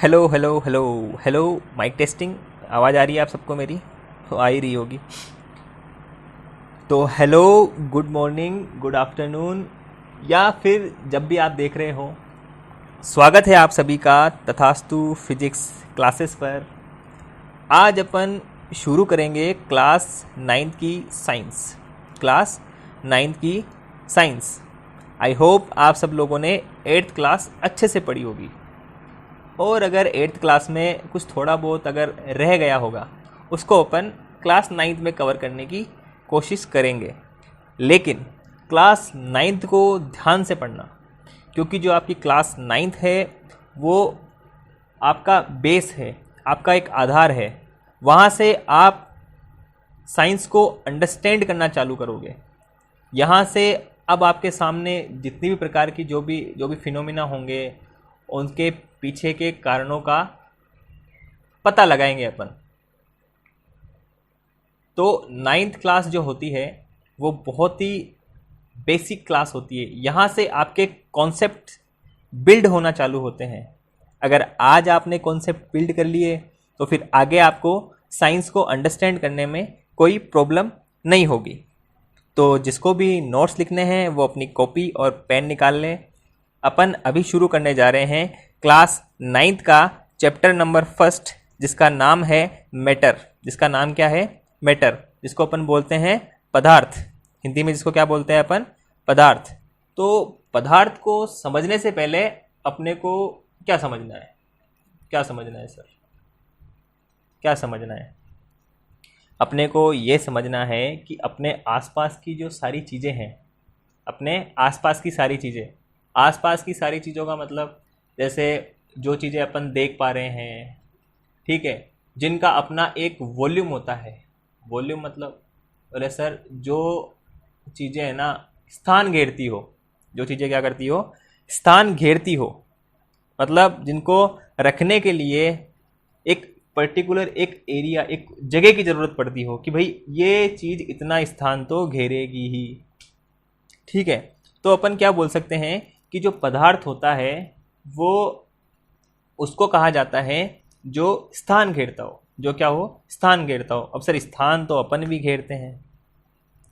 Hello hello hello hello. Mike testing. आवाज़ आ रही है आप सबको मेरी? तो आ ही रही होगी। तो hello, good morning, good afternoon, या फिर जब भी आप देख रहे हो, स्वागत है आप सभी का तथास्तु फिजिक्स क्लासेस पर। आज अपन शुरू करेंगे क्लास नाइन्थ की साइंस। क्लास नाइन्थ की साइंस। आई होप आप सब लोगों ने एट्थ क्लास अच्छे से पढ़ी होगी, और अगर एट्थ क्लास में कुछ थोड़ा बहुत अगर रह गया होगा उसको अपन क्लास नाइन्थ में कवर करने की कोशिश करेंगे। लेकिन क्लास नाइन्थ को ध्यान से पढ़ना, क्योंकि जो आपकी क्लास नाइन्थ है वो आपका बेस है, आपका एक आधार है। वहाँ से आप साइंस को अंडरस्टैंड करना चालू करोगे। यहाँ से अब आपके सामने जितनी भी प्रकार की जो भी फिनोमिना होंगे, उनके पीछे के कारणों का पता लगाएंगे अपन। तो नाइन्थ क्लास जो होती है वो बहुत ही बेसिक क्लास होती है। यहाँ से आपके कॉन्सेप्ट बिल्ड होना चालू होते हैं। अगर आज आपने कॉन्सेप्ट बिल्ड कर लिए तो फिर आगे आपको साइंस को अंडरस्टैंड करने में कोई प्रॉब्लम नहीं होगी। तो जिसको भी नोट्स लिखने हैं वो अपनी कॉपी और पेन निकाल लें। अपन अभी शुरू करने जा रहे हैं क्लास नाइन्थ का चैप्टर नंबर फर्स्ट, जिसका नाम है मैटर। जिसका नाम क्या है? मैटर, जिसको अपन बोलते हैं पदार्थ। हिंदी में जिसको क्या बोलते हैं अपन? पदार्थ। तो पदार्थ को समझने से पहले अपने को क्या समझना है? क्या समझना है सर? क्या समझना है? अपने को ये समझना है कि अपने आसपास की जो सारी चीज़ें हैं, अपने आसपास की सारी चीज़ें, आसपास की सारी चीज़ों का मतलब जैसे जो चीज़ें अपन देख पा रहे हैं, ठीक है, जिनका अपना एक वॉल्यूम होता है। वॉल्यूम मतलब, बोले सर जो चीज़ें है ना स्थान घेरती हो, जो चीज़ें क्या करती हो? स्थान घेरती हो। मतलब जिनको रखने के लिए एक पर्टिकुलर एक एरिया, एक जगह की ज़रूरत पड़ती हो कि भाई ये चीज़ इतना स्थान तो घेरेगी ही। ठीक है, तो अपन क्या बोल सकते हैं कि जो पदार्थ होता है वो उसको कहा जाता है जो स्थान घेरता हो। जो क्या हो? स्थान घेरता हो। अब सर स्थान तो अपन भी घेरते हैं,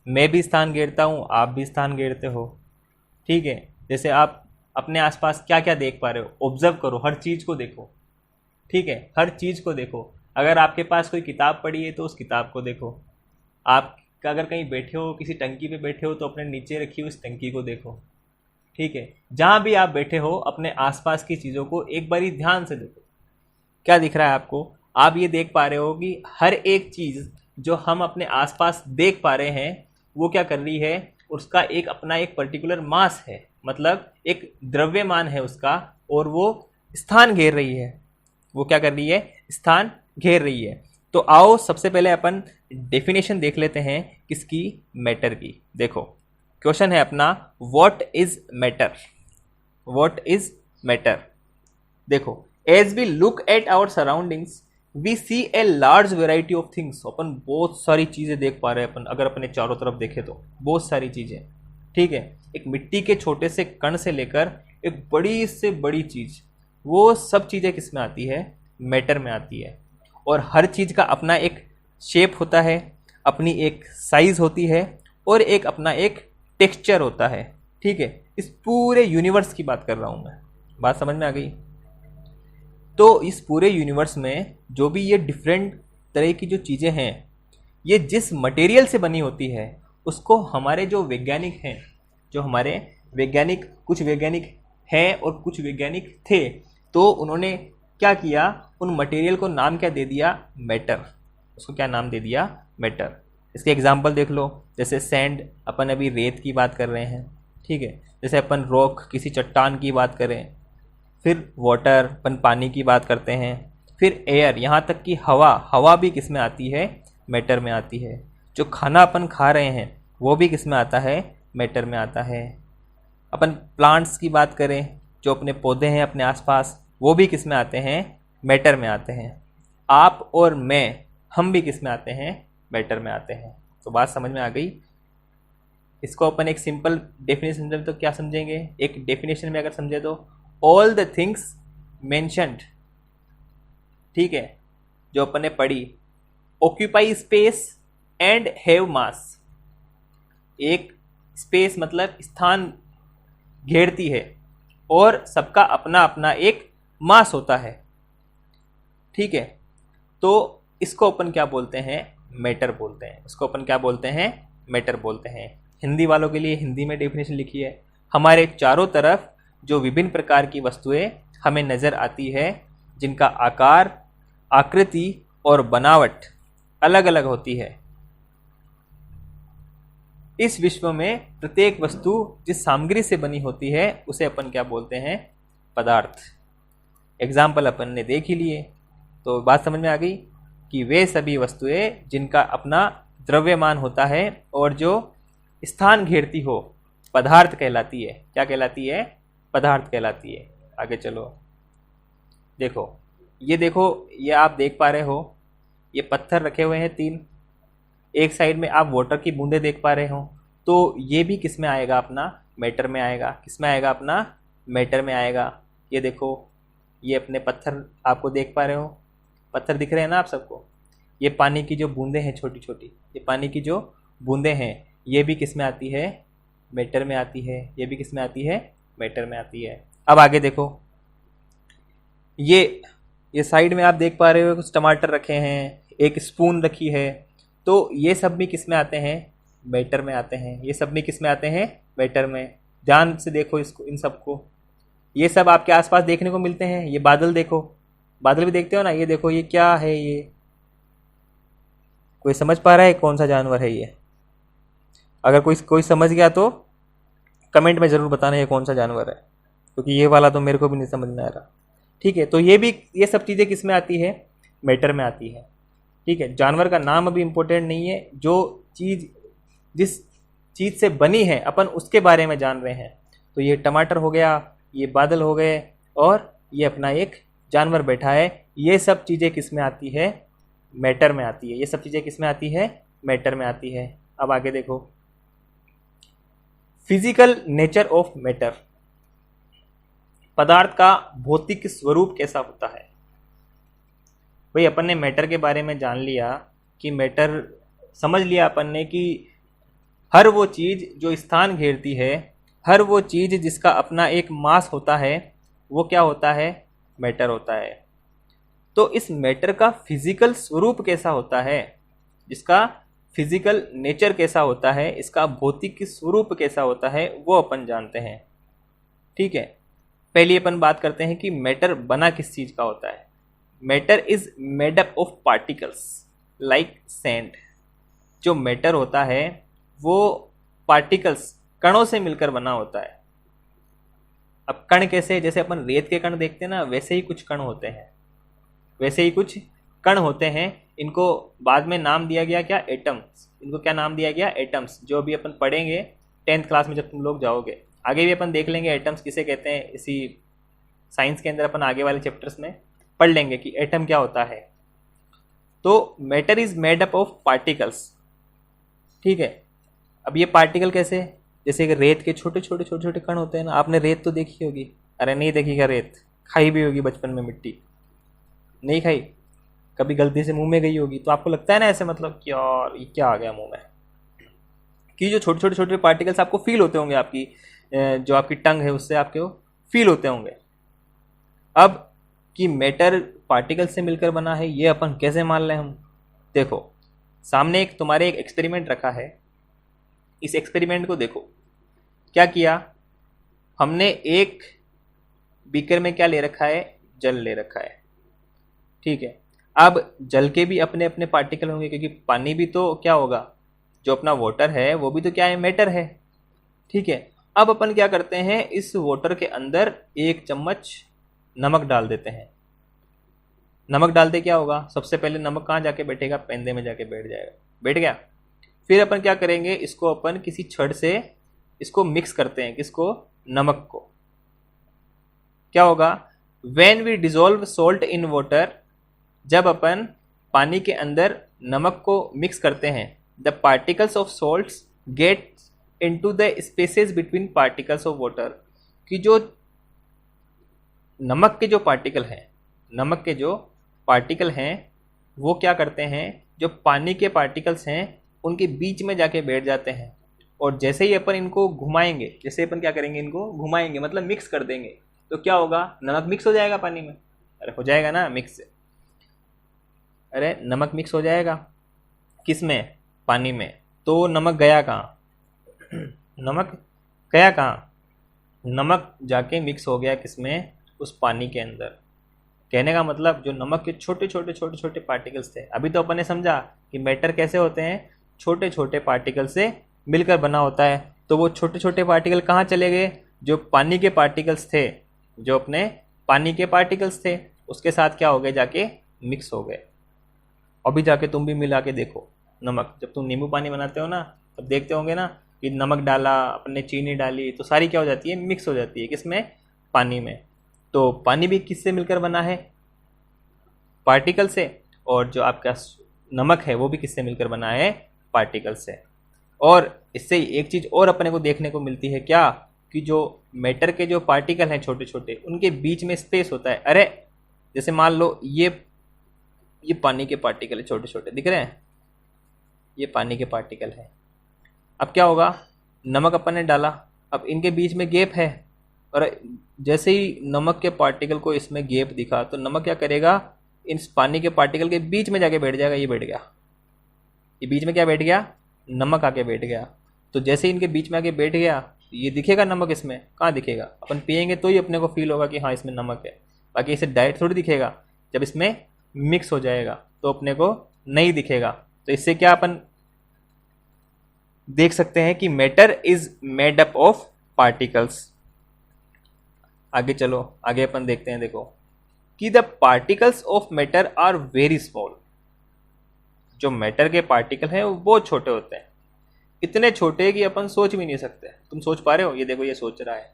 मैं भी स्थान घेरता हूँ, आप भी स्थान घेरते हो। ठीक है, जैसे आप अपने आसपास क्या क्या देख पा रहे हो, ऑब्जर्व करो, हर चीज़ को देखो। ठीक है, हर चीज़ को देखो। अगर आपके पास कोई किताब पड़ी है तो उस किताब को देखो। आप अगर कहीं बैठे हो, किसी टंकी पे बैठे हो, तो अपने नीचे रखी हुई उस टंकी को देखो। ठीक है, जहाँ भी आप बैठे हो अपने आसपास की चीज़ों को एक बारी ध्यान से देखो। क्या दिख रहा है आपको? आप ये देख पा रहे हो कि हर एक चीज़ जो हम अपने आसपास देख पा रहे हैं वो क्या कर रही है? उसका एक अपना एक पर्टिकुलर मास है, मतलब एक द्रव्यमान है उसका, और वो स्थान घेर रही है। वो क्या कर रही है? स्थान घेर रही है। तो आओ सबसे पहले अपन डेफिनेशन देख लेते हैं किसकी? मैटर की। देखो, क्वेश्चन है अपना, what is matter? What is matter? देखो, as we look at our surroundings we see a large variety of things. अपन बहुत सारी चीज़ें देख पा रहे हैं। अपन अगर अपने चारों तरफ देखें तो बहुत सारी चीज़ें। ठीक है, एक मिट्टी के छोटे से कण से लेकर एक बड़ी से बड़ी चीज़, वो सब चीज़ें किस में आती है? मैटर में आती है। और हर चीज़ का अपना एक शेप होता है, अपनी एक साइज़ होती है, और एक अपना एक टेक्सचर होता है। ठीक है, इस पूरे यूनिवर्स की बात कर रहा हूँ मैं। बात समझ में आ गई? तो इस पूरे यूनिवर्स में जो भी ये डिफरेंट तरह की जो चीज़ें हैं, ये जिस मटेरियल से बनी होती है उसको हमारे जो वैज्ञानिक हैं, जो हमारे वैज्ञानिक, कुछ वैज्ञानिक हैं और कुछ वैज्ञानिक थे, तो उन्होंने क्या किया? उन मटेरियल को नाम क्या दे दिया? मैटर। उसको क्या नाम दे दिया? मैटर। इसके एग्जाम्पल देख लो, जैसे सैंड, अपन अभी रेत की बात कर रहे हैं। ठीक है, जैसे अपन रॉक, किसी चट्टान की बात करें। फिर वाटर, अपन पानी की बात करते हैं। फिर एयर, यहाँ तक कि हवा, हवा भी किस में आती है? मैटर में आती है। जो खाना अपन खा रहे हैं वो भी किस में आता है? मैटर में आता है। अपन प्लांट्स की बात करें, जो अपने पौधे हैं अपने आसपास, वो भी किस में आते हैं? मैटर में आते हैं। आप और मैं, हम भी किस में आते हैं? मैटर में आते हैं। तो बात समझ में आ गई? इसको अपन एक सिंपल डेफिनेशन समझे तो क्या समझेंगे? एक डेफिनेशन में अगर समझे तो, ऑल द थिंग्स मेंशन्ड ठीक है, जो अपन ने पढ़ी, ऑक्यूपाई स्पेस एंड हैव मास। एक स्पेस मतलब स्थान घेरती है और सबका अपना अपना एक मास होता है, ठीक है। तो इसको अपन क्या बोलते हैं, मैटर बोलते हैं। इसको अपन क्या बोलते हैं, मैटर बोलते हैं। हिंदी वालों के लिए हिंदी में डेफिनेशन लिखी है। हमारे चारों तरफ जो विभिन्न प्रकार की वस्तुएं हमें नज़र आती है, जिनका आकार, आकृति और बनावट अलग अलग होती है, इस विश्व में प्रत्येक वस्तु जिस सामग्री से बनी होती है उसे अपन क्या बोलते हैं, पदार्थ। एग्जाम्पल अपन ने देख ही लिए, तो बात समझ में आ गई कि वे सभी वस्तुएं जिनका अपना द्रव्यमान होता है और जो स्थान घेरती हो, पदार्थ कहलाती है। क्या कहलाती है, पदार्थ कहलाती है। आगे चलो, देखो ये देखो, ये आप देख पा रहे हो, ये पत्थर रखे हुए हैं 3, एक साइड में आप वाटर की बूंदें देख पा रहे हो, तो ये भी किस में आएगा, अपना मैटर में आएगा। किस में आएगा, अपना मैटर में आएगा। ये देखो, ये अपने पत्थर आपको देख पा रहे हो, पत्थर दिख रहे हैं ना आप सबको। ये पानी की जो बूंदें हैं छोटी छोटी, ये पानी की जो बूंदें हैं, ये भी किस में आती है, मैटर में आती है। ये भी किस में आती है, मैटर में आती है। अब आगे देखो, ये साइड में आप देख पा रहे हो कुछ टमाटर रखे हैं, एक स्पून रखी है, तो ये सब भी किस में आते हैं, मैटर में आते हैं। ये सब भी किस में आते हैं, मैटर में। ध्यान से देखो इसको, इन सबको, ये सब आपके आसपास देखने को मिलते हैं। ये बादल देखो, बादल भी देखते हो ना, ये देखो ये क्या है, ये कोई समझ पा रहा है कौन सा जानवर है ये? अगर कोई समझ गया तो कमेंट में ज़रूर बताना ये कौन सा जानवर है, क्योंकि ये वाला तो मेरे को भी नहीं समझ में आ रहा। ठीक है, तो ये सब चीज़ें किस में आती है, मैटर में आती है। ठीक है, जानवर का नाम अभी इम्पोर्टेंट नहीं है, जो चीज़ जिस चीज़ से बनी है अपन उसके बारे में जान रहे हैं। तो ये टमाटर हो गया, ये बादल हो गए, और ये अपना एक जानवर बैठा है। ये सब चीज़ें किस में आती है, मैटर में आती है। ये सब चीज़ें किस में आती है, मैटर में आती है। अब आगे देखो, फिजिकल नेचर ऑफ मैटर। पदार्थ का भौतिक स्वरूप कैसा होता है। भाई अपन ने मैटर के बारे में जान लिया कि मैटर, समझ लिया अपन ने कि हर वो चीज़ जो स्थान घेरती है, हर वो चीज़ जिसका अपना एक मास होता है, वो क्या होता है, मैटर होता है। तो इस मैटर का फिजिकल स्वरूप कैसा होता है, इसका फिजिकल नेचर कैसा होता है, इसका भौतिक स्वरूप कैसा होता है, वो अपन जानते हैं। ठीक है, पहले अपन बात करते हैं कि मैटर बना किस चीज़ का होता है। Matter is made up of particles like sand. जो मैटर होता है वो पार्टिकल्स, कणों से मिलकर बना होता है। अब कण कैसे, जैसे अपन रेत के कण देखते हैं ना, वैसे ही कुछ कण होते हैं, वैसे ही कुछ कण होते हैं। इनको बाद में नाम दिया गया क्या, एटम्स। इनको क्या नाम दिया गया, एटम्स। जो अभी अपन पढ़ेंगे 10th क्लास में जब तुम लोग जाओगे, आगे भी अपन देख लेंगे एटम्स किसे कहते हैं। इसी साइंस के अंदर अपन आगे वाले चैप्टर्स में पढ़ लेंगे कि एटम क्या होता है। तो matter is made up of particles. ठीक है, अब ये पार्टिकल कैसे, जैसे कि रेत के छोटे छोटे छोटे छोटे कण होते हैं ना। आपने रेत तो देखी होगी, अरे नहीं देखी क्या, रेत खाई भी होगी बचपन में, मिट्टी नहीं खाई, कभी गलती से मुंह में गई होगी, तो आपको लगता है ना ऐसे, मतलब कि यार ये क्या आ गया मुंह में, कि जो छोटे छोटे छोटे पार्टिकल्स आपको फील होते होंगे, आपकी जो आपकी टंग है उससे आपके फील होते होंगे। अब कि मैटर पार्टिकल से मिलकर बना है, ये अपन कैसे मान लें हम। देखो सामने तुम्हारे एक एक्सपेरिमेंट रखा है, इस एक्सपेरिमेंट को देखो। क्या किया हमने, एक बीकर में क्या ले रखा है, जल ले रखा है। ठीक है, अब जल के भी अपने अपने पार्टिकल होंगे, क्योंकि पानी भी तो क्या होगा, जो अपना वाटर है वो भी तो क्या है, मैटर है। ठीक है, अब अपन क्या करते हैं, इस वाटर के अंदर 1 चम्मच नमक डाल देते हैं। नमक डालते क्या होगा, सबसे पहले नमक कहाँ जाके बैठेगा, पेंदे में जाके बैठ जाएगा, बैठ गया। फिर अपन क्या करेंगे, इसको अपन किसी छड़ से इसको मिक्स करते हैं, किसको, नमक को। क्या होगा, when we dissolve salt in water, जब अपन पानी के अंदर नमक को मिक्स करते हैं, the particles of salts get into the spaces between particles of water. कि जो नमक के जो पार्टिकल हैं, नमक के जो पार्टिकल हैं वो क्या करते हैं, जो पानी के पार्टिकल्स हैं उनके बीच में जाके बैठ जाते हैं, और जैसे ही अपन इनको घुमाएंगे, जैसे अपन क्या करेंगे, इनको घुमाएंगे मतलब मिक्स कर देंगे, तो क्या होगा, नमक मिक्स हो जाएगा पानी में। अरे हो जाएगा ना मिक्स, अरे नमक मिक्स हो जाएगा किस में, पानी में। तो नमक गया कहाँ, नमक गया कहाँ, नमक जाके मिक्स हो गया किसमें, उस पानी के अंदर। कहने का मतलब जो नमक के छोटे छोटे पार्टिकल्स थे, अभी तो अपन ने समझा कि मैटर कैसे होते हैं, छोटे छोटे पार्टिकल से मिलकर बना होता है। तो वो छोटे छोटे पार्टिकल कहाँ चले गए, जो पानी के पार्टिकल्स थे, जो अपने पानी के पार्टिकल्स थे उसके साथ क्या हो गए, जाके मिक्स हो गए। अभी जाके तुम भी मिला के देखो नमक, जब तुम नींबू पानी बनाते हो ना तब देखते होंगे ना कि नमक डाला, अपने चीनी डाली, तो सारी क्या हो जाती है, मिक्स हो जाती है किसमें, पानी में। तो पानी भी किससे मिलकर बना है, पार्टिकल से, और जो आपका नमक है वो भी किससे मिलकर बना है, पार्टिकल से। और इससे एक चीज़ और अपने को देखने को मिलती है क्या, कि जो मैटर के जो पार्टिकल हैं छोटे छोटे, उनके बीच में स्पेस होता है। अरे जैसे मान लो ये पानी के पार्टिकल है, छोटे छोटे दिख रहे हैं, ये पानी के पार्टिकल है। अब क्या होगा, नमक अपन ने डाला, अब इनके बीच में गैप है, और जैसे ही नमक के पार्टिकल को इसमें गैप दिखा तो नमक क्या करेगा, इन पानी के पार्टिकल के बीच में जाके बैठ जाएगा, ये बैठ गया, ये बीच में क्या बैठ गया, नमक आके बैठ गया। तो जैसे ही इनके बीच में आके बैठ गया, ये दिखेगा नमक, इसमें कहाँ दिखेगा, अपन पिएंगे तो ही अपने को फील होगा कि हाँ इसमें नमक है, बाकी इसे डायरेक्ट थोड़ी दिखेगा, जब इसमें मिक्स हो जाएगा तो अपने को नहीं दिखेगा। तो इससे क्या अपन देख सकते हैं कि matter is made up of particles. आगे चलो, आगे अपन देखते हैं, देखो कि the particles of matter are very small. जो मैटर के पार्टिकल हैं वो बहुत छोटे होते हैं, इतने छोटे कि अपन सोच भी नहीं सकते। तुम सोच पा रहे हो, ये देखो ये सोच रहा है,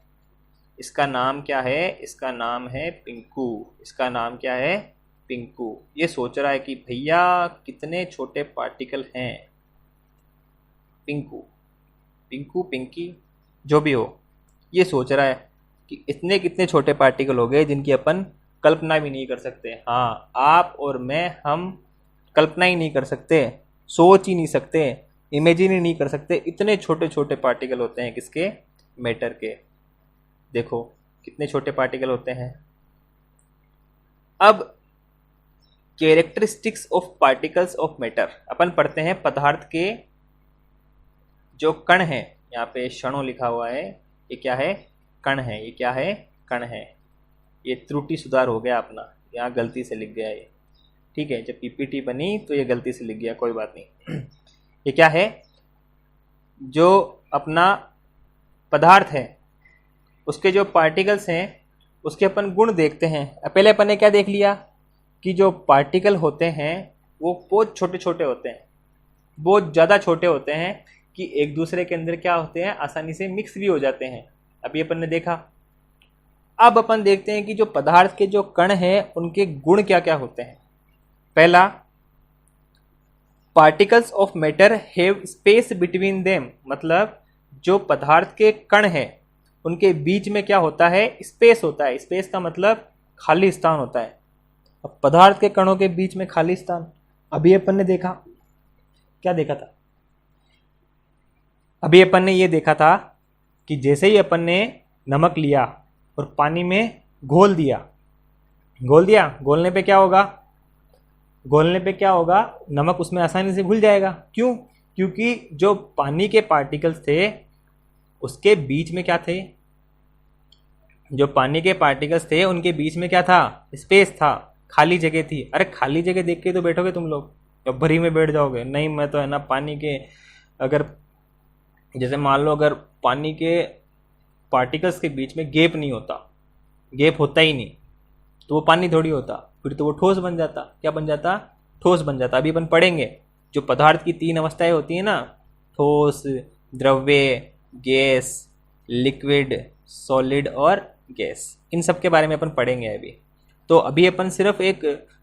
इसका नाम क्या है, इसका नाम है पिंकू, इसका नाम क्या है, पिंकू। ये सोच रहा है कि भैया कितने छोटे पार्टिकल हैं, पिंकू, पिंकू, पिंकी, जो भी हो, ये सोच रहा है कि इतने कितने छोटे पार्टिकल हो गए जिनकी अपन कल्पना भी नहीं कर सकते। हाँ, आप और मैं, हम कल्पना ही नहीं कर सकते, सोच ही नहीं सकते, इमेजिन ही नहीं कर सकते, इतने छोटे छोटे पार्टिकल होते हैं किसके, मैटर के। देखो कितने छोटे पार्टिकल होते हैं। अब characteristics of particles of matter अपन पढ़ते हैं, पदार्थ के जो कण हैं, यहाँ पे क्षणों लिखा हुआ है, ये क्या है, कण है, ये क्या है, कण है। ये त्रुटि सुधार हो गया अपना, यहाँ गलती से लिख गया ये, ठीक है, जब पीपीटी बनी तो ये गलती से लिख गया, कोई बात नहीं। ये क्या है, जो अपना पदार्थ है उसके जो पार्टिकल्स हैं उसके अपन गुण देखते हैं। पहले अपन ने क्या देख लिया कि जो पार्टिकल होते हैं वो बहुत छोटे छोटे होते हैं, बहुत ज़्यादा छोटे होते हैं कि एक दूसरे के अंदर क्या होते हैं, आसानी से मिक्स भी हो जाते हैं। अभी अपन ने देखा। अब अपन देखते हैं कि जो पदार्थ के जो कण हैं उनके गुण क्या क्या होते हैं। पहला, particles of matter have space between them, मतलब जो पदार्थ के कण हैं उनके बीच में क्या होता है, स्पेस होता है। स्पेस का मतलब खाली स्थान होता है। अब पदार्थ के कणों के बीच में खाली स्थान, अभी अपन ने देखा, क्या देखा था, अभी अपन ने ये देखा था कि जैसे ही अपन ने नमक लिया और पानी में घोल दिया, घोलने पे क्या होगा, घोलने पे क्या होगा, नमक उसमें आसानी से घुल जाएगा। क्यों? क्योंकि जो पानी के पार्टिकल्स थे उसके बीच में क्या थे, जो पानी के पार्टिकल्स थे उनके बीच में क्या था, स्पेस था, खाली जगह थी। अरे खाली जगह देख के तो बैठोगे तुम लोग, तो भरी में बैठ जाओगे, नहीं मैं तो है ना पानी के, अगर जैसे मान लो अगर पानी के पार्टिकल्स के बीच में गैप नहीं होता, गैप होता ही नहीं, तो वो पानी थोड़ी होता, फिर तो वो ठोस बन जाता। क्या बन जाता, ठोस बन जाता। अभी अपन पढ़ेंगे जो पदार्थ की 3 अवस्थाएं होती हैं ना, ठोस, द्रव्य, गैस, लिक्विड, सॉलिड और गैस, इन सब के बारे में अपन पढ़ेंगे अभी। तो अभी अपन सिर्फ एक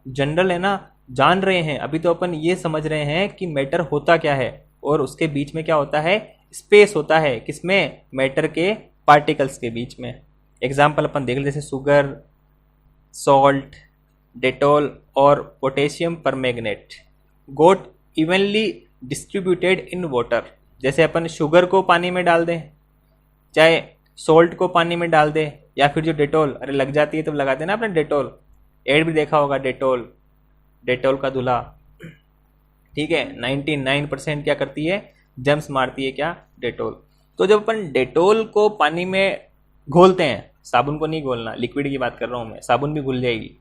जनरल है ना जान रहे हैं, अभी तो अपन ये समझ रहे हैं कि मैटर होता क्या है और उसके बीच में क्या होता है, स्पेस होता है। किसमें, मैटर के पार्टिकल्स के बीच में। एग्जाम्पल अपन देख ले, जैसे शुगर, सॉल्ट, डेटॉल और potassium permanganate got evenly distributed in water. जैसे अपन शुगर को पानी में डाल दें, चाहे सोल्ट को पानी में डाल दें, या फिर जो डेटोल, अरे लग जाती है तो लगाते हैं ना अपने डेटोल, एड भी देखा होगा, डेटोल का धुला, ठीक है, 99% क्या करती है, जम्स मारती है क्या, डेटोल। तो जब अपन डेटोल को पानी में घोलते हैं, साबुन को नहीं घोलना, लिक्विड की बात कर रहा हूँ मैं, साबुन भी घुल जाएगी,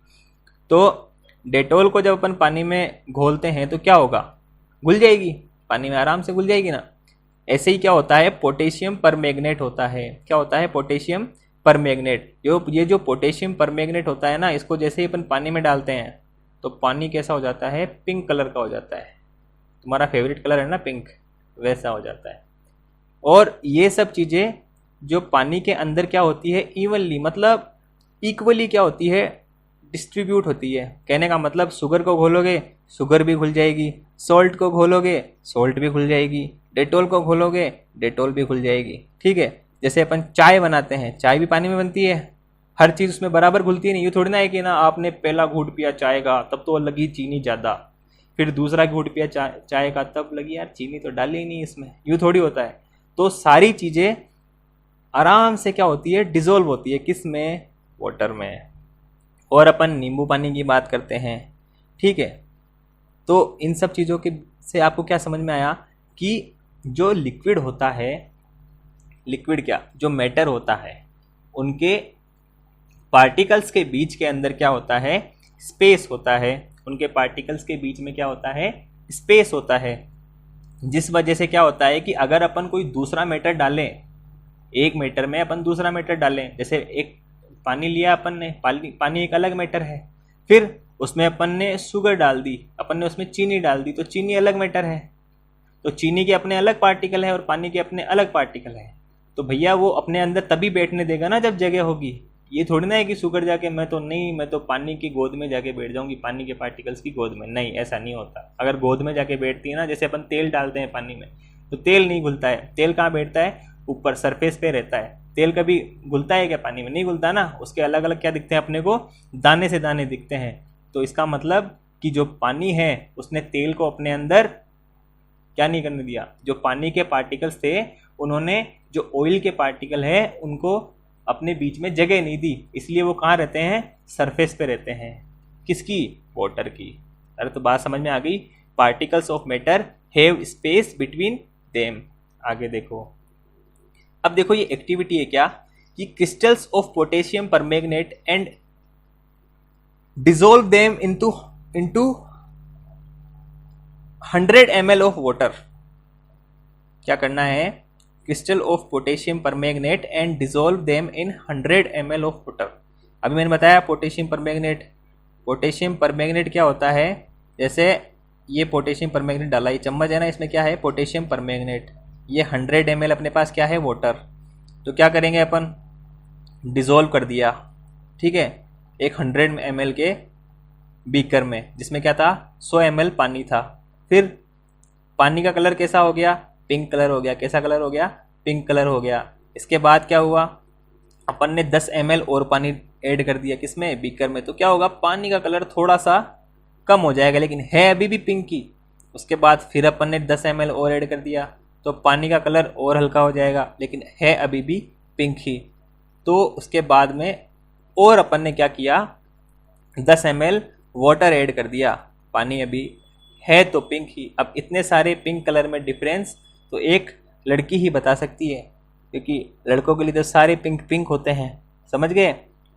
तो डेटोल को जब अपन पानी में घोलते हैं तो क्या होगा, घुल जाएगी, पानी में आराम से घुल जाएगी ना। ऐसे ही क्या होता है, पोटेशियम परमैंगनेट होता है। क्या होता है, पोटेशियम परमैंगनेट। ये जो पोटेशियम परमैंगनेट होता है ना, इसको जैसे ही अपन पानी में डालते हैं तो पानी कैसा हो जाता है, पिंक कलर का हो जाता है। तुम्हारा फेवरेट कलर है ना पिंक, वैसा हो जाता है। और ये सब चीज़ें जो पानी के अंदर क्या होती है, इवनली मतलब इक्वली क्या होती है, डिस्ट्रीब्यूट होती है। कहने का मतलब शुगर को घोलोगे, शुगर भी घुल जाएगी, सॉल्ट को घोलोगे, सॉल्ट भी घुल जाएगी, डेटोल को घोलोगे, डेटोल भी घुल जाएगी, ठीक है। जैसे अपन चाय बनाते हैं, चाय भी पानी में बनती है, हर चीज़ उसमें बराबर घुलती है नहीं। ये थोड़ी ना है कि ना आपने पहला घूंट पिया चाय का तब तो लगी चीनी ज़्यादा, फिर दूसरा घूंट पिया चाय का तब लगी यार चीनी तो डाली ही नहीं इसमें, यूँ थोड़ी होता है। तो सारी चीज़ें आराम से क्या होती है, डिज़ोल्व होती है, किस में, वाटर में। और अपन नींबू पानी की बात करते हैं, ठीक है। तो इन सब चीज़ों के से आपको क्या समझ में आया कि जो लिक्विड होता है, लिक्विड क्या, जो मैटर होता है, उनके पार्टिकल्स के बीच के अंदर क्या होता है, स्पेस होता है। उनके पार्टिकल्स के बीच में क्या होता है, स्पेस होता है। जिस वजह से क्या होता है कि अगर अपन कोई दूसरा मैटर डालें, एक मैटर में अपन दूसरा मैटर डालें, जैसे एक पानी लिया अपन ने, पानी एक अलग मैटर है, फिर उसमें अपन ने शुगर डाल दी, अपन ने उसमें चीनी डाल दी, तो चीनी अलग मैटर है, तो चीनी के अपने अलग पार्टिकल है और पानी के अपने अलग पार्टिकल है। तो भैया वो अपने अंदर तभी बैठने देगा ना जब जगह होगी। ये थोड़ी ना है कि शुगर जाके मैं तो पानी की गोद में जाके बैठ जाऊंगी, पानी के पार्टिकल्स की गोद में, नहीं, ऐसा नहीं होता। अगर गोद में जाके बैठती है ना, जैसे अपन तेल डालते हैं पानी में, तो तेल नहीं घुलता है। तेल कहाँ बैठता है, ऊपर सरफेस पे रहता है। तेल कभी घुलता है क्या पानी में, नहीं घुलता ना। उसके अलग अलग क्या दिखते हैं अपने को, दाने से दाने दिखते हैं। तो इसका मतलब कि जो पानी है उसने तेल को अपने अंदर क्या नहीं करने दिया। जो पानी के पार्टिकल्स थे उन्होंने जो ऑयल के पार्टिकल है उनको अपने बीच में जगह नहीं दी, इसलिए वो कहाँ रहते हैं, सरफेस पे रहते हैं। किसकी, वाटर की। अरे तो बात समझ में आ गई। Particles of matter have space between them. आगे देखो, अब देखो ये एक्टिविटी है क्या, कि crystals of potassium permanganate and dissolve them into 100 ml of water. क्या करना है, crystal of potassium permanganate and dissolve them in 100 ml of water. अभी मैंने बताया पोटेशियम परमैंगनेट क्या होता है। जैसे ये पोटेशियम परमैंगनेट डाला, ये चम्मच है ना, इसमें क्या है, पोटेशियम परमैंगनेट। ये 100 ml अपने पास क्या है, वाटर। तो क्या करेंगे अपन, डिसॉल्व कर दिया, ठीक है, एक 100 ml के बीकर में, जिसमें क्या था, 100 ml पानी था। फिर पानी का कलर कैसा हो गया, पिंक कलर हो गया। कैसा कलर हो गया, पिंक कलर हो गया। इसके बाद क्या हुआ, अपन ने 10 ml और पानी ऐड कर दिया, किसमें, बीकर में। तो क्या होगा, पानी का कलर थोड़ा सा कम हो जाएगा, लेकिन है अभी भी पिंक ही। उसके बाद फिर अपन ने 10 ml और ऐड कर दिया, तो पानी का कलर और हल्का हो जाएगा, लेकिन है अभी भी पिंक ही। तो उसके बाद में और अपन ने क्या किया, 10 ml वाटर ऐड कर दिया, पानी अभी है तो पिंक ही। अब इतने सारे पिंक कलर में डिफरेंस तो एक लड़की ही बता सकती है, क्योंकि लड़कों के लिए तो सारे पिंक पिंक होते हैं, समझ गए।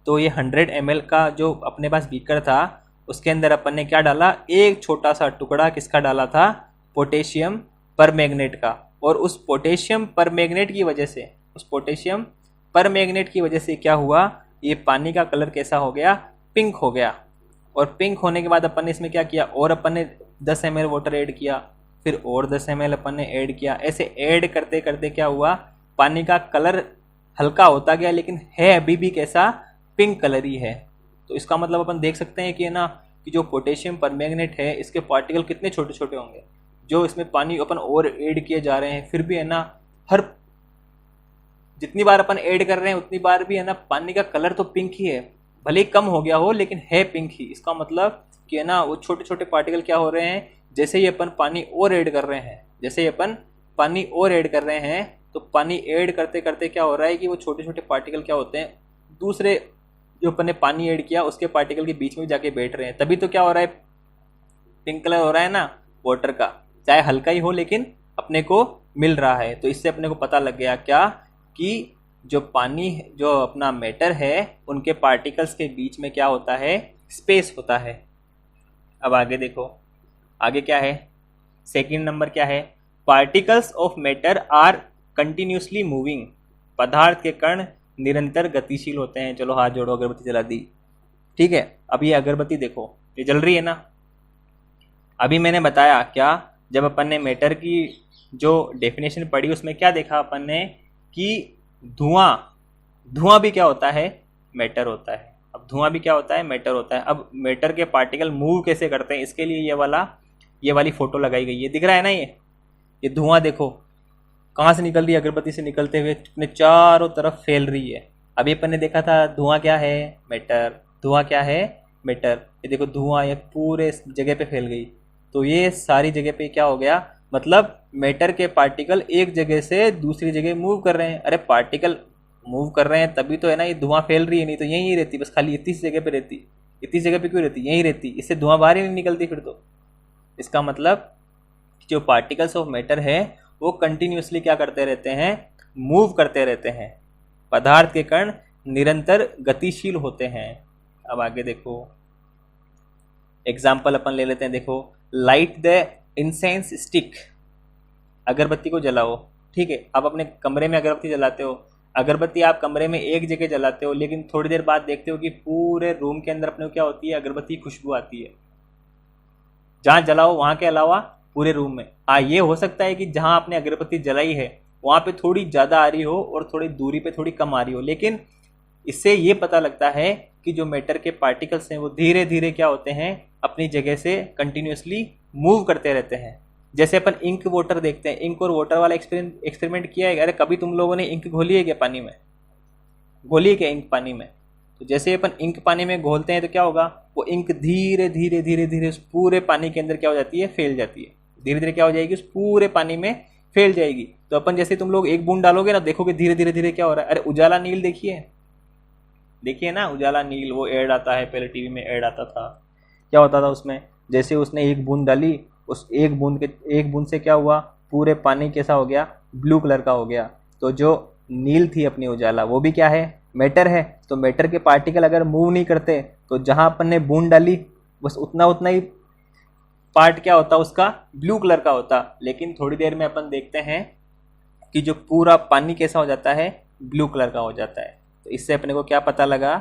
तो ये 100 ml का जो अपने पास बीकर था, उसके अंदर अपन ने क्या डाला, एक छोटा सा टुकड़ा किसका डाला था, पोटेशियम परमैंगनेट का। और उस पोटेशियम परमैंगनेट की वजह से क्या हुआ, ये पानी का कलर कैसा हो गया, पिंक हो गया। और पिंक होने के बाद अपन ने इसमें क्या किया, और अपन ने 10 ml वाटर ऐड किया, फिर और 10 ml अपन ने ऐड किया। ऐसे ऐड करते करते क्या हुआ, पानी का कलर हल्का होता गया, लेकिन है अभी भी कैसा, पिंक कलर ही है। तो इसका मतलब अपन देख सकते हैं कि है ना, कि जो पोटेशियम परमैंगनेट है इसके पार्टिकल कितने छोटे छोटे होंगे। जो इसमें पानी अपन और ऐड किए जा रहे हैं, फिर भी है ना, हर जितनी बार अपन ऐड कर रहे हैं उतनी बार भी है ना, पानी का कलर तो पिंक ही है, भले ही कम हो गया हो लेकिन है पिंक ही। इसका मतलब कि है ना वो छोटे छोटे पार्टिकल क्या हो रहे हैं, जैसे ही अपन पानी और ऐड कर रहे हैं, जैसे ही अपन पानी और ऐड कर रहे हैं तो पानी ऐड करते करते क्या हो रहा है कि वो छोटे छोटे पार्टिकल क्या होते हैं दूसरे जो अपन ने पानी ऐड किया उसके पार्टिकल के बीच में जाके बैठ रहे हैं, तभी तो क्या हो रहा है, पिंक कलर हो रहा है ना वाटर का, चाहे हल्का ही हो लेकिन अपने को मिल रहा है। तो इससे अपने को पता लग गया क्या कि जो पानी जो अपना मैटर है उनके पार्टिकल्स के बीच में क्या होता है, स्पेस होता है। अब आगे देखो, आगे क्या है, सेकंड नंबर क्या है, particles of matter are continuously moving, पदार्थ के कण निरंतर गतिशील होते हैं। चलो हाथ जोड़ो, अगरबत्ती जला दी, ठीक है। अब ये अगरबत्ती देखो ये जल रही है ना, अभी मैंने बताया क्या, जब अपन ने मैटर की जो डेफिनेशन पढ़ी उसमें क्या देखा अपन ने कि धुआं भी क्या होता है, मैटर होता है। अब धुआं भी क्या होता है, मैटर होता है। अब मैटर के पार्टिकल मूव कैसे करते हैं, इसके लिए ये वाली फोटो लगाई गई है, दिख रहा है ना, ये धुआं देखो कहाँ से निकल रही है, अगरबत्ती से निकलते हुए अपने चारों तरफ फैल रही है। अभी अपन ने देखा था धुआं क्या है, मैटर, धुआं क्या है, मैटर। ये देखो धुआं ये पूरे जगह पे फैल गई, तो ये सारी जगह पे क्या हो गया, मतलब मैटर के पार्टिकल एक जगह से दूसरी जगह मूव कर रहे हैं। अरे पार्टिकल मूव कर रहे हैं तभी तो है ना ये धुआं फैल रही है, नहीं तो यहीं ही रहती, बस खाली इतनी जगह पे रहती, इतनी जगह पे क्यों रहती, यहीं रहती, इससे धुआं बाहर ही नहीं निकलती फिर तो। इसका मतलब जो पार्टिकल्स ऑफ मैटर है वो कंटिन्यूसली क्या करते रहते हैं, मूव करते रहते हैं, पदार्थ के कण निरंतर गतिशील होते हैं। अब आगे देखो, एग्जाम्पल अपन ले लेते हैं, देखो लाइट द इंसेंस स्टिक, अगरबत्ती को जलाओ, ठीक है। आप अपने कमरे में अगरबत्ती जलाते हो, अगरबत्ती आप कमरे में एक जगह जलाते हो, लेकिन थोड़ी देर बाद देखते हो कि पूरे रूम के अंदर अपने को क्या होती है, अगरबत्ती की खुशबू आती है, जहाँ जलाओ वहाँ के अलावा पूरे रूम में। हाँ ये हो सकता है कि जहाँ आपने अगरबत्ती जलाई है वहाँ पे थोड़ी ज़्यादा आ रही हो और थोड़ी दूरी पे थोड़ी कम आ रही हो, लेकिन इससे ये पता लगता है कि जो मैटर के पार्टिकल्स हैं वो धीरे धीरे क्या होते हैं, अपनी जगह से कंटिन्यूसली मूव करते रहते हैं। जैसे अपन इंक वाटर देखते हैं, इंक और वाटर वाला एक्सपेरिमेंट किया है, अरे कभी तुम लोगों ने इंक घोली है क्या पानी में, घोली है क्या इंक पानी में, तो जैसे अपन इंक पानी में घोलते हैं तो क्या होगा, वो इंक धीरे धीरे धीरे धीरे उस पूरे पानी के अंदर क्या हो जाती है, फैल जाती है, धीरे धीरे क्या हो जाएगी, उस पूरे पानी में फैल जाएगी। तो अपन जैसे तुम लोग एक बूंद डालोगे ना, देखोगे धीरे धीरे धीरे क्या हो रहा है। अरे उजाला नील देखिए ना, उजाला नील वो ऐड आता है, पहले टीवी में ऐड आता था, क्या होता था उसमें, जैसे उसने एक बूंद डाली, उस एक बूंद से क्या हुआ, पूरे पानी कैसा हो गया, ब्लू कलर का हो गया। तो जो नील थी अपनी उजाला वो भी क्या है, मैटर है। तो मैटर के पार्टिकल अगर मूव नहीं करते तो जहां अपन ने बूंद डाली बस उतना ही पार्ट क्या होता, उसका ब्लू कलर का होता, लेकिन थोड़ी देर में अपन देखते हैं कि जो पूरा पानी कैसा हो जाता है, ब्लू कलर का हो जाता है। तो इससे अपने को क्या पता लगा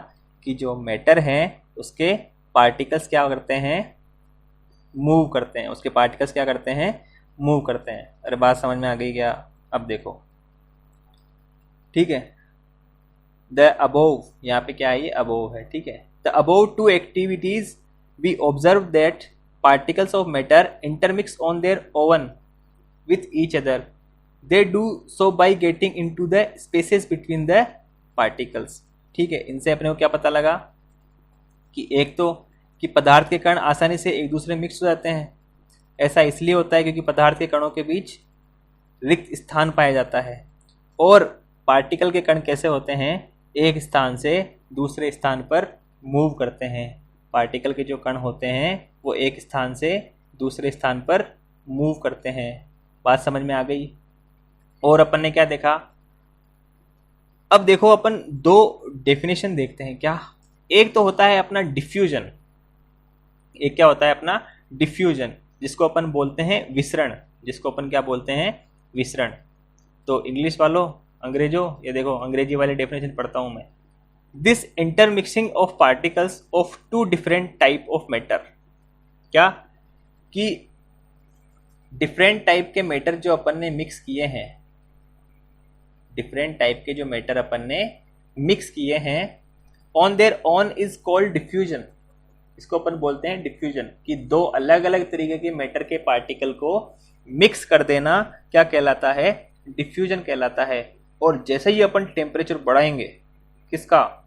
कि जो मैटर है उसके पार्टिकल्स क्या करते हैं, मूव करते हैं, उसके पार्टिकल्स क्या करते हैं, मूव करते हैं। अरे बात समझ में आ गई क्या, अब देखो ठीक है, द अबोव, यहाँ पे क्या है, ये अबोव है, ठीक है। The above two activities we observe that particles of matter intermix on their own with each other, they do so by getting into the spaces between the particles, ठीक है। इनसे अपने को क्या पता लगा कि एक तो कि पदार्थ के कण आसानी से एक दूसरे में मिक्स हो जाते हैं। ऐसा इसलिए होता है क्योंकि पदार्थ के कणों के बीच रिक्त स्थान पाया जाता है, और पार्टिकल के कण कैसे होते हैं, एक स्थान से दूसरे स्थान पर मूव करते हैं। पार्टिकल के जो कण होते हैं वो एक स्थान से दूसरे स्थान पर मूव करते हैं। बात समझ में आ गई। और अपन ने क्या देखा, अब देखो अपन दो डेफिनेशन देखते हैं क्या। एक तो होता है अपना डिफ्यूजन, एक क्या होता है अपना डिफ्यूजन, जिसको अपन बोलते हैं विसरण, जिसको अपन क्या बोलते हैं, विसरण। तो इंग्लिश वालों, अंग्रेजों, ये देखो अंग्रेजी वाले डेफिनेशन पढ़ता हूं मैं। This intermixing of particles of two different type of matter, क्या कि डिफरेंट टाइप के मैटर जो अपन ने मिक्स किए हैं, डिफरेंट टाइप के जो मैटर अपन ने मिक्स किए हैं, on their on is called diffusion. इसको अपन बोलते हैं डिफ्यूजन, कि दो अलग अलग तरीके के मैटर के पार्टिकल को मिक्स कर देना क्या कहलाता है, डिफ्यूजन कहलाता है। और जैसे ही अपन टेम्परेचर बढ़ाएंगे किसका,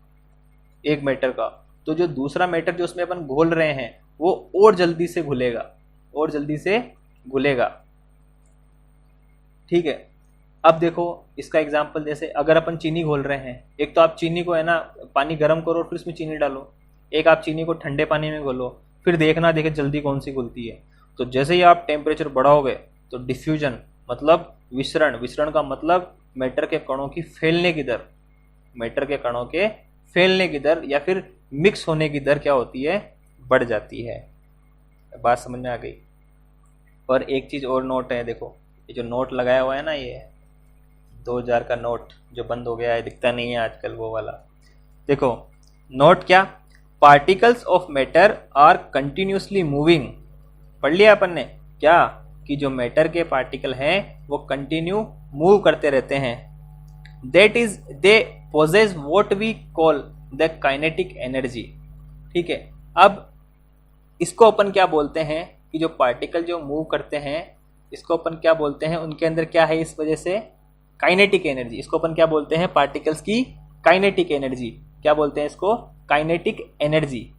एक मैटर का, तो जो दूसरा मैटर जो उसमें अपन घोल रहे हैं वो और जल्दी से घुलेगा, और जल्दी से घुलेगा। ठीक है, अब देखो इसका एग्जाम्पल, जैसे अगर अपन चीनी घोल रहे हैं, एक तो आप चीनी को है ना पानी गर्म करो और फिर उसमें चीनी डालो, एक आप चीनी को ठंडे पानी में घोलो, फिर देखना देखे जल्दी कौन सी घुलती है। तो जैसे ही आप टेम्परेचर बढ़ाओगे तो डिफ्यूजन मतलब विसरण, विसरण का मतलब मैटर के कणों की फैलने की दर, मैटर के कणों के फैलने की दर या फिर मिक्स होने की दर क्या होती है, बढ़ जाती है। बात समझ में आ गई। और एक चीज़ और नोट है, देखो ये जो नोट लगाया हुआ है ना, ये 2000 का नोट जो बंद हो गया है, दिखता नहीं है आजकल वो वाला, देखो नोट क्या, particles of matter are continuously moving. पढ़ लिया अपन ने क्या, कि जो मैटर के पार्टिकल हैं वो कंटिन्यू मूव करते रहते हैं। That is they possess what we call the kinetic energy. ठीक है, अब इसको अपन क्या बोलते हैं कि जो पार्टिकल जो मूव करते हैं इसको अपन क्या बोलते हैं, उनके अंदर क्या है इस वजह से, काइनेटिक एनर्जी। इसको अपन क्या बोलते हैं, पार्टिकल्स की काइनेटिक एनर्जी। क्या बोलते हैं इसको, काइनेटिक एनर्जी।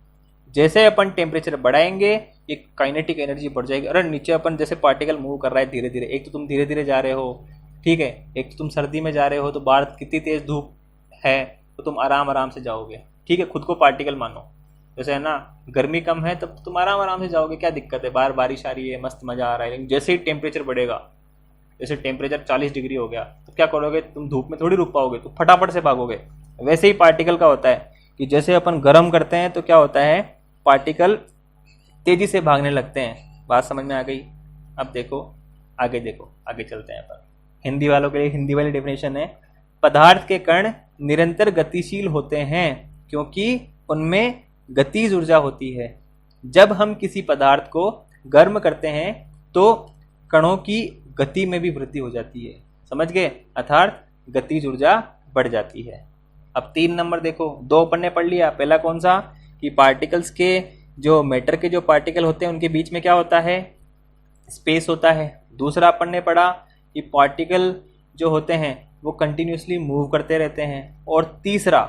जैसे अपन टेम्परेचर बढ़ाएंगे ये काइनेटिक एनर्जी बढ़ जाएगी। अरे नीचे अपन जैसे पार्टिकल मूव कर रहा है धीरे धीरे, एक तो तुम धीरे धीरे जा रहे हो, ठीक है, एक तो तुम सर्दी में जा रहे हो तो बाहर कितनी तेज धूप है तो तुम आराम आराम से जाओगे। ठीक है, खुद को पार्टिकल मानो, जैसे है ना गर्मी कम है तब तुम आराम आराम से जाओगे, क्या दिक्कत है, बाहर बारिश आ रही है मस्त मजा आ रहा है। लेकिन जैसे ही टेम्परेचर बढ़ेगा, जैसे टेम्परेचर 40 डिग्री हो गया तो क्या करोगे, तुम धूप में थोड़ी रुक पाओगे, तो फटाफट से भागोगे। वैसे ही पार्टिकल का होता है कि जैसे अपन गर्म करते हैं तो क्या होता है, पार्टिकल तेजी से भागने लगते हैं। बात समझ में आ गई। अब देखो आगे चलते हैं अपन। हिंदी वालों के लिए हिंदी वाली डेफिनेशन है, पदार्थ के कण निरंतर गतिशील होते हैं क्योंकि उनमें गतिज ऊर्जा होती है। जब हम किसी पदार्थ को गर्म करते हैं तो कणों की गति में भी वृद्धि हो जाती है, समझ गए, अर्थात गतिज ऊर्जा बढ़ जाती है। अब 3 नंबर देखो, 2 अपन ने पढ़ लिया, पहला कौन सा, कि पार्टिकल्स के जो मैटर के जो पार्टिकल होते हैं उनके बीच में क्या होता है, स्पेस होता है। दूसरा अपन ने पढ़ा कि पार्टिकल जो होते हैं वो कंटिन्यूसली मूव करते रहते हैं। और तीसरा,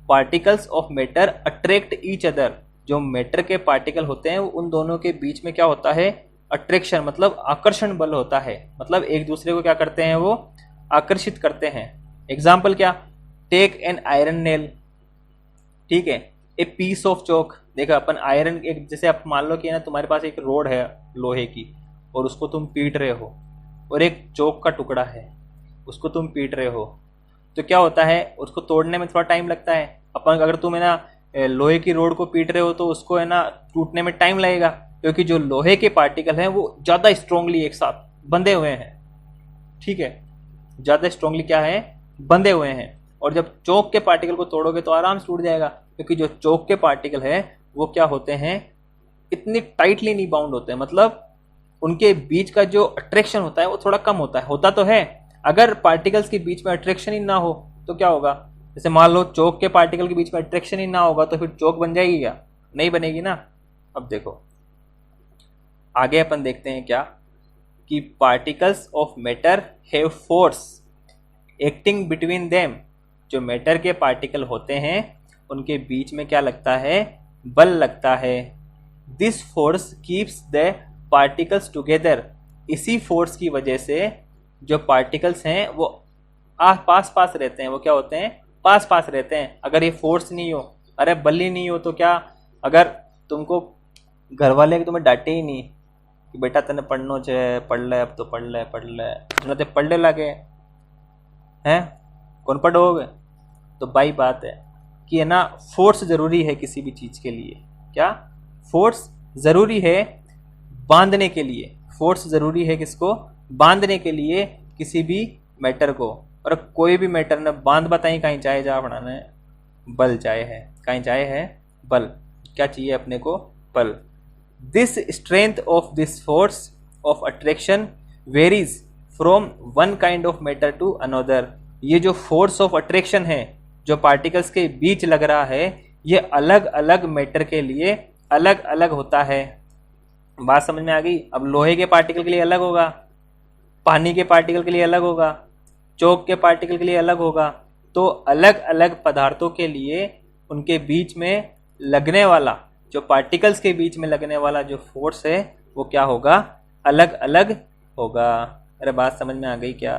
particles of matter attract each other. जो मैटर के पार्टिकल होते हैं उन दोनों के बीच में क्या होता है, अट्रैक्शन मतलब आकर्षण बल होता है, मतलब एक दूसरे को क्या करते हैं, वो आकर्षित करते हैं। एग्जाम्पल क्या, टेक एन आयरन नेल, ठीक है, ए पीस ऑफ चौक। देखा अपन आयरन, एक जैसे आप मान लो कि ना तुम्हारे पास एक रोड है लोहे की और उसको तुम पीट रहे हो, और एक चौक का टुकड़ा है उसको तुम पीट रहे हो, तो क्या होता है, उसको तोड़ने में थोड़ा टाइम लगता है। अपन अगर तुम है ना लोहे की रोड को पीट रहे हो तो उसको है ना टूटने में टाइम लगेगा, क्योंकि जो लोहे के पार्टिकल हैं वो ज़्यादा स्ट्रांगली एक साथ बंधे हुए हैं। ठीक है, ज़्यादा स्ट्रांगली क्या है, बंधे हुए हैं। और जब चौक के पार्टिकल को तोड़ोगे तो आराम से टूट जाएगा, क्योंकि जो चौक के पार्टिकल है वो क्या होते हैं, इतनी टाइटली नहीं बाउंड होते हैं, मतलब उनके बीच का जो अट्रैक्शन होता है वो थोड़ा कम होता है। होता तो है, अगर पार्टिकल्स के बीच में अट्रैक्शन ही ना हो तो क्या होगा, जैसे मान लो चौक के पार्टिकल के बीच में अट्रैक्शन ही ना होगा तो फिर चौक बन जाएगी क्या, नहीं बनेगी ना। अब देखो आगे अपन देखते हैं क्या, कि particles of matter have force acting between them. जो मैटर के पार्टिकल होते हैं उनके बीच में क्या लगता है, बल लगता है। This force keeps the particles together. इसी फोर्स की वजह से जो पार्टिकल्स हैं वो पास पास रहते हैं, वो क्या होते हैं, पास पास रहते हैं। अगर ये फोर्स नहीं हो, अरे बल ही नहीं हो तो क्या, अगर तुमको घर वाले तुम्हें डांटे ही नहीं कि बेटा तेने पढ़नो चाहिए, पढ़ ले, अब तो पढ़ ले सुनते पढ़ ले लागे हैं, कौन पढ़ोगे। तो भाई बात है कि है ना, फोर्स ज़रूरी है किसी भी चीज़ के लिए। क्या, फोर्स ज़रूरी है बांधने के लिए, फोर्स ज़रूरी है किसको, बांधने के लिए किसी भी मैटर को। और कोई भी मैटर ने बांध बताई कहीं चाहे जा पढ़ाने, बल चाहे है, कहीं चाहे है बल, क्या चाहिए अपने को, बल। This strength of this force of attraction varies from one kind of matter to another. ये जो फोर्स ऑफ अट्रैक्शन है जो पार्टिकल्स के बीच लग रहा है, ये अलग अलग मैटर के लिए अलग अलग होता है। बात समझ में आ गई। अब लोहे के पार्टिकल के लिए अलग होगा, पानी के पार्टिकल के लिए अलग होगा, चौक के पार्टिकल के लिए अलग होगा। तो अलग अलग पदार्थों के लिए उनके बीच में लगने वाला जो पार्टिकल्स के बीच में लगने वाला जो फोर्स है वो क्या होगा, अलग अलग होगा। अरे बात समझ में आ गई क्या?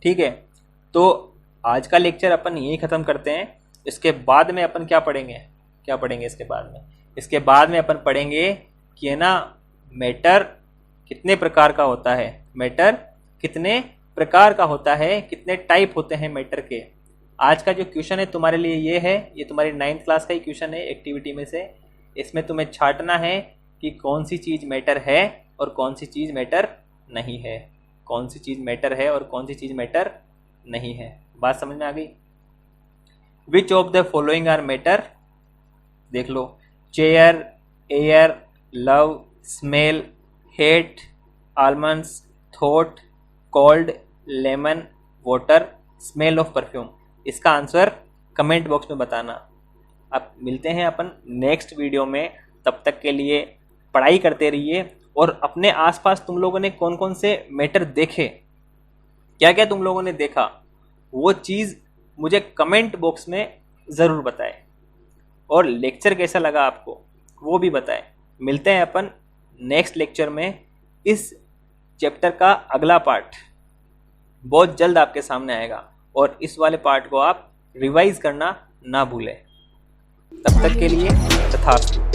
ठीक है, तो आज का लेक्चर अपन यही ख़त्म करते हैं। इसके बाद में अपन क्या पढ़ेंगे, क्या पढ़ेंगे इसके बाद में? इसके बाद में अपन पढ़ेंगे कि है ना मैटर कितने प्रकार का होता है, मैटर कितने प्रकार का होता है, कितने टाइप होते हैं मैटर के। आज का जो क्वेश्चन है तुम्हारे लिए ये है, ये तुम्हारी 9th क्लास का ही क्वेश्चन है एक्टिविटी में से। इसमें तुम्हें छांटना है कि कौन सी चीज़ मैटर है और कौन सी चीज़ मैटर नहीं है, कौन सी चीज़ मैटर है और कौन सी चीज़ मैटर नहीं है। बात समझ में आ गई? Which of the following are matter, देख लो, chair, air, love, smell, hate, almonds, thought, cold, lemon, water, smell of perfume. इसका आंसर कमेंट बॉक्स में बताना। अब मिलते हैं अपन नेक्स्ट वीडियो में, तब तक के लिए पढ़ाई करते रहिए और अपने आसपास तुम लोगों ने कौन कौन से मैटर देखे, क्या क्या तुम लोगों ने देखा, वो चीज़ मुझे कमेंट बॉक्स में ज़रूर बताएं। और लेक्चर कैसा लगा आपको वो भी बताएं। मिलते हैं अपन नेक्स्ट लेक्चर में। इस चैप्टर का अगला पार्ट बहुत जल्द आपके सामने आएगा और इस वाले पार्ट को आप रिवाइज करना ना भूलें। तब तक के लिए तथास्तु।